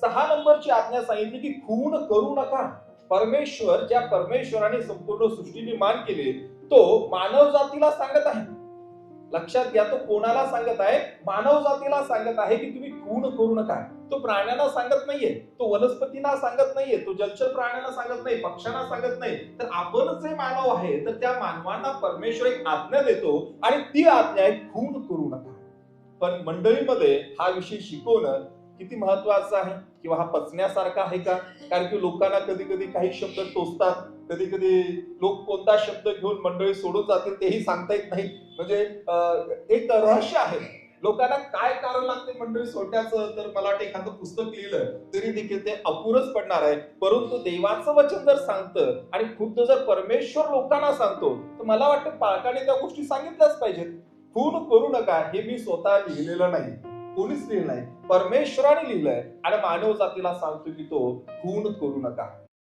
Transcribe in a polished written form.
6 नंबरची आज्ञा सांगितली की खून करू नका. परमेश्वर, ज्या परमेश्वराने संपूर्ण सृष्टी निर्माण केली, तो मानव जातीला सांगत आहे. लक्षात घ्या, तो कोणाला सांगत आहे? मानव जातीला सांगत आहे की तुम्ही खून करू नका. तो प्राण्यांना सांगत नाहीये, तो वनस्पतींना सांगत नाहीये, तो जलचर प्राण्यांना सांगत नाही, पक्ष्यांना सांगत नाही. तर आपण जे मानव आहे, तर त्या मानवांना परमेश्वर एक आज्ञा देतो आणि ती आज्ञा आहे खून करू नका. पण मंडळीमध्ये हा विषय शिकवणं किती महत्वाचं आहे किंवा हा पचण्यासारखा आहे का? कारण की लोकांना कधी कधी काही शब्द टोचतात, कधी कधी लोक कोणता शब्द घेऊन मंडळी सोडून जातील तेही सांगता येत नाही. म्हणजे एक रहस्य आहे. लोकांना काय कारण लागते मंडळी सोडण्याचं, तर मला वाटतं एखादं पुस्तक लिहिलं तरी देखील ते अपुरच पडणार आहे. परंतु देवाचं वचन जर सांगतं आणि खुद्द जर परमेश्वर लोकांना सांगतो, तर मला वाटतं पालकाने त्या गोष्टी सांगितल्याच पाहिजेत. खून करू नका हे मी स्वतः लिहिलेलं नाही, कोणीच लिहिलं नाही, परमेश्वराने लिहिलंय आणि मानव जातीला सांगतो की तो खून करू नका.